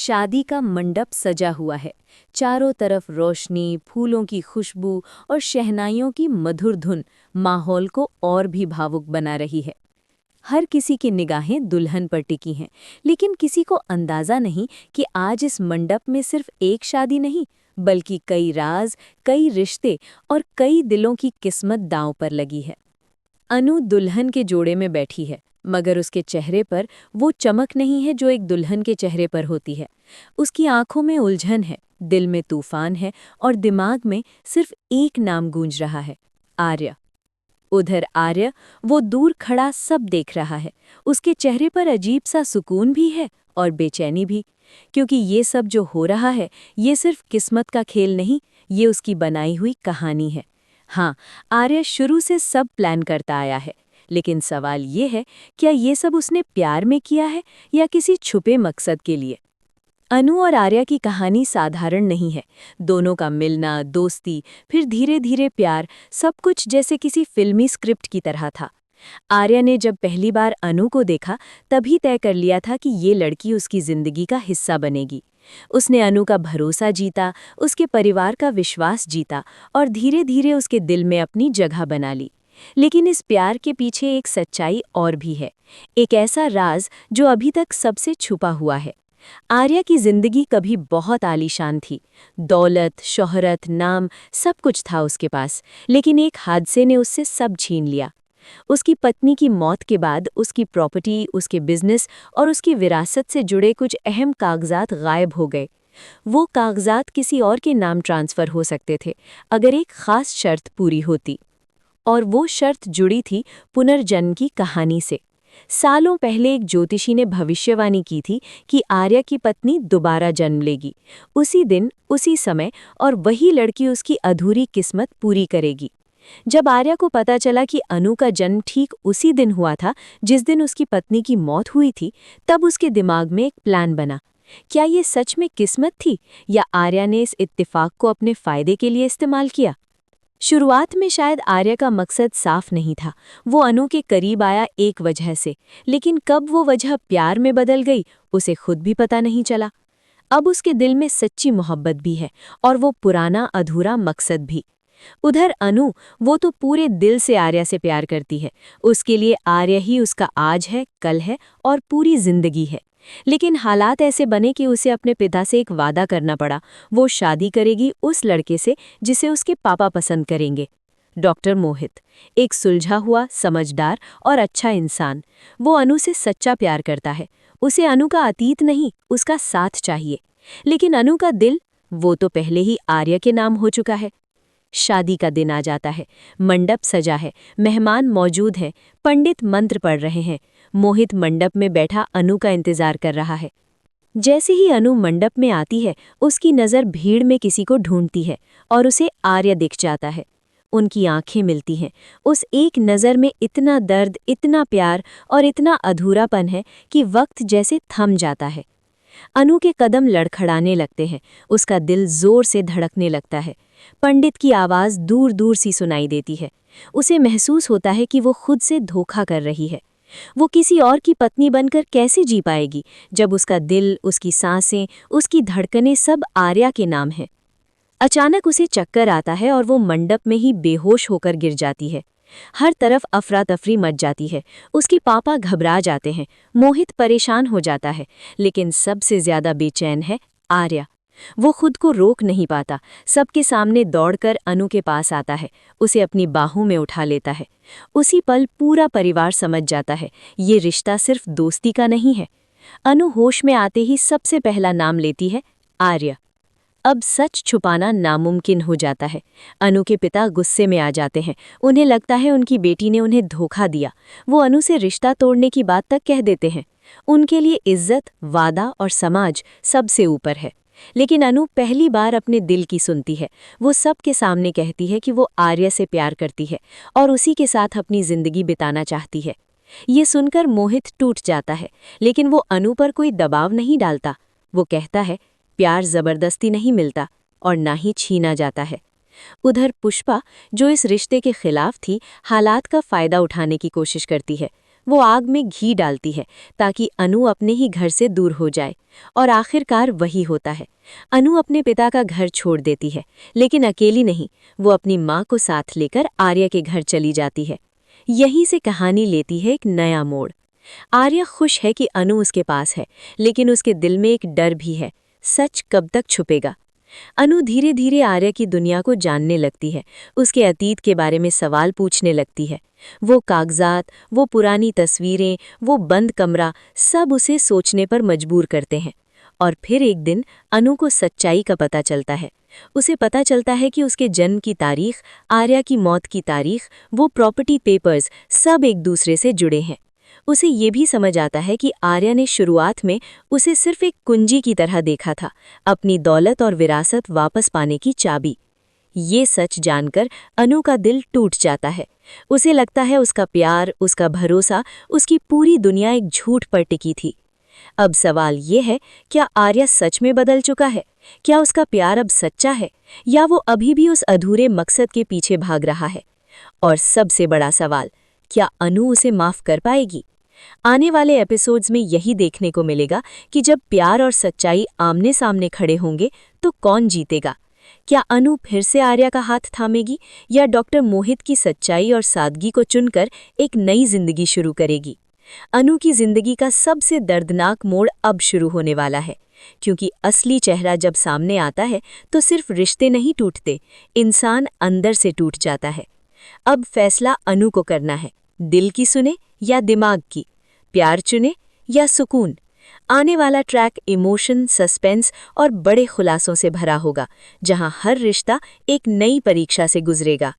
शादी का मंडप सजा हुआ है। चारों तरफ रोशनी, फूलों की खुशबू और शहनाइयों की मधुर धुन माहौल को और भी भावुक बना रही है। हर किसी की निगाहें दुल्हन पर टिकी हैं, लेकिन किसी को अंदाजा नहीं कि आज इस मंडप में सिर्फ एक शादी नहीं, बल्कि कई राज, कई रिश्ते और कई दिलों की किस्मत दांव पर लगी है। अनु दुल्हन के जोड़े में बैठी है, मगर उसके चेहरे पर वो चमक नहीं है जो एक दुल्हन के चेहरे पर होती है। उसकी आंखों में उलझन है, दिल में तूफान है और दिमाग में सिर्फ एक नाम गूंज रहा है, आर्य। उधर आर्य, वो दूर खड़ा सब देख रहा है। उसके चेहरे पर अजीब सा सुकून भी है और बेचैनी भी, क्योंकि ये सब जो हो रहा है, ये सिर्फ किस्मत का खेल नहीं, ये उसकी बनाई हुई कहानी है। हाँ, आर्य शुरू से सब प्लान करता आया है, लेकिन सवाल ये है, क्या ये सब उसने प्यार में किया है या किसी छुपे मकसद के लिए? अनु और आर्या की कहानी साधारण नहीं है। दोनों का मिलना, दोस्ती, फिर धीरे धीरे प्यार, सब कुछ जैसे किसी फिल्मी स्क्रिप्ट की तरह था। आर्या ने जब पहली बार अनु को देखा, तभी तय कर लिया था कि ये लड़की उसकी जिंदगी का हिस्सा बनेगी। उसने अनु का भरोसा जीता, उसके परिवार का विश्वास जीता और धीरे धीरे उसके दिल में अपनी जगह बना ली। लेकिन इस प्यार के पीछे एक सच्चाई और भी है, एक ऐसा राज जो अभी तक सबसे छुपा हुआ है। आर्या की जिंदगी कभी बहुत आलीशान थी। दौलत, शोहरत, नाम, सब कुछ था उसके पास, लेकिन एक हादसे ने उससे सब छीन लिया। उसकी पत्नी की मौत के बाद उसकी प्रॉपर्टी, उसके बिजनेस और उसकी विरासत से जुड़े कुछ अहम कागजात गायब हो गए। वो कागजात किसी और के नाम ट्रांसफ़र हो सकते थे, अगर एक खास शर्त पूरी होती। और वो शर्त जुड़ी थी पुनर्जन्म की कहानी से। सालों पहले एक ज्योतिषी ने भविष्यवाणी की थी कि आर्या की पत्नी दोबारा जन्म लेगी, उसी दिन, उसी समय, और वही लड़की उसकी अधूरी किस्मत पूरी करेगी। जब आर्या को पता चला कि अनु का जन्म ठीक उसी दिन हुआ था जिस दिन उसकी पत्नी की मौत हुई थी, तब उसके दिमाग में एक प्लान बना। क्या ये सच में किस्मत थी, या आर्या ने इस इत्तेफाक को अपने फायदे के लिए इस्तेमाल किया? शुरुआत में शायद आर्य का मकसद साफ नहीं था। वो अनु के करीब आया एक वजह से, लेकिन कब वो वजह प्यार में बदल गई, उसे खुद भी पता नहीं चला। अब उसके दिल में सच्ची मोहब्बत भी है और वो पुराना अधूरा मकसद भी। उधर अनु, वो तो पूरे दिल से आर्या से प्यार करती है। उसके लिए आर्या ही उसका आज है, कल है और पूरी जिंदगी है। लेकिन हालात ऐसे बने कि उसे अपने पिता से एक वादा करना पड़ा। वो शादी करेगी उस लड़के से जिसे उसके पापा पसंद करेंगे, डॉक्टर मोहित। एक सुलझा हुआ, समझदार और अच्छा इंसान। वो अनु से सच्चा प्यार करता है। उसे अनु का अतीत नहीं, उसका साथ चाहिए। लेकिन अनु का दिल, वो तो पहले ही आर्य के नाम हो चुका है। शादी का दिन आ जाता है। मंडप सजा है, मेहमान मौजूद हैं, पंडित मंत्र पढ़ रहे हैं। मोहित मंडप में बैठा अनु का इंतजार कर रहा है। जैसे ही अनु मंडप में आती है, उसकी नज़र भीड़ में किसी को ढूंढती है और उसे आर्य दिख जाता है। उनकी आंखें मिलती हैं। उस एक नज़र में इतना दर्द, इतना प्यार और इतना अधूरापन है कि वक्त जैसे थम जाता है। अनु के कदम लड़खड़ाने लगते हैं, उसका दिल जोर से धड़कने लगता है। पंडित की आवाज़ दूर दूर सी सुनाई देती है। उसे महसूस होता है कि वो खुद से धोखा कर रही है। वो किसी और की पत्नी बनकर कैसे जी पाएगी, जब उसका दिल, उसकी सांसें, उसकी धड़कनें सब आर्या के नाम हैं। अचानक उसे चक्कर आता है और वो मंडप में ही बेहोश होकर गिर जाती है। हर तरफ अफरा तफरी मच जाती है। उसके पापा घबरा जाते हैं, मोहित परेशान हो जाता है, लेकिन सबसे ज्यादा बेचैन है आर्या। वो खुद को रोक नहीं पाता, सबके सामने दौड़कर अनु के पास आता है, उसे अपनी बाहों में उठा लेता है। उसी पल पूरा परिवार समझ जाता है, ये रिश्ता सिर्फ दोस्ती का नहीं है। अनु होश में आते ही सबसे पहला नाम लेती है, आर्य। अब सच छुपाना नामुमकिन हो जाता है। अनु के पिता गुस्से में आ जाते हैं। उन्हें लगता है उनकी बेटी ने उन्हें धोखा दिया। वो अनु से रिश्ता तोड़ने की बात तक कह देते हैं। उनके लिए इज्जत, वादा और समाज सबसे ऊपर है। लेकिन अनु पहली बार अपने दिल की सुनती है। वो सबके सामने कहती है कि वो आर्य से प्यार करती है और उसी के साथ अपनी जिंदगी बिताना चाहती है। ये सुनकर मोहित टूट जाता है, लेकिन वो अनु पर कोई दबाव नहीं डालता। वो कहता है, प्यार जबरदस्ती नहीं मिलता और ना ही छीना जाता है। उधर पुष्पा, जो इस रिश्ते के खिलाफ थी, हालात का फायदा उठाने की कोशिश करती है। वो आग में घी डालती है ताकि अनु अपने ही घर से दूर हो जाए। और आखिरकार वही होता है। अनु अपने पिता का घर छोड़ देती है, लेकिन अकेली नहीं, वो अपनी माँ को साथ लेकर आर्या के घर चली जाती है। यहीं से कहानी लेती है एक नया मोड़। आर्या खुश है कि अनु उसके पास है, लेकिन उसके दिल में एक डर भी है। सच कब तक छुपेगा? अनु धीरे धीरे आर्या की दुनिया को जानने लगती है, उसके अतीत के बारे में सवाल पूछने लगती है। वो कागजात, वो पुरानी तस्वीरें, वो बंद कमरा, सब उसे सोचने पर मजबूर करते हैं। और फिर एक दिन अनु को सच्चाई का पता चलता है। उसे पता चलता है कि उसके जन्म की तारीख, आर्या की मौत की तारीख, वो प्रॉपर्टी पेपर्स सब एक दूसरे से जुड़े हैं। उसे ये भी समझ आता है कि आर्या ने शुरुआत में उसे सिर्फ एक कुंजी की तरह देखा था, अपनी दौलत और विरासत वापस पाने की चाबी। ये सच जानकर अनु का दिल टूट जाता है। उसे लगता है उसका प्यार, उसका भरोसा, उसकी पूरी दुनिया एक झूठ पर टिकी थी। अब सवाल ये है, क्या आर्या सच में बदल चुका है? क्या उसका प्यार अब सच्चा है, या वो अभी भी उस अधूरे मकसद के पीछे भाग रहा है? और सबसे बड़ा सवाल, क्या अनु उसे माफ कर पाएगी? आने वाले एपिसोड्स में यही देखने को मिलेगा कि जब प्यार और सच्चाई आमने सामने खड़े होंगे तो कौन जीतेगा। क्या अनु फिर से आर्या का हाथ थामेगी, या डॉक्टर मोहित की सच्चाई और सादगी को चुनकर एक नई जिंदगी शुरू करेगी? अनु की जिंदगी का सबसे दर्दनाक मोड़ अब शुरू होने वाला है, क्योंकि असली चेहरा जब सामने आता है तो सिर्फ रिश्ते नहीं टूटते, इंसान अंदर से टूट जाता है। अब फैसला अनु को करना है, दिल की सुने या दिमाग की, प्यार चुने या सुकून। आने वाला ट्रैक इमोशन, सस्पेंस और बड़े खुलासों से भरा होगा, जहां हर रिश्ता एक नई परीक्षा से गुजरेगा।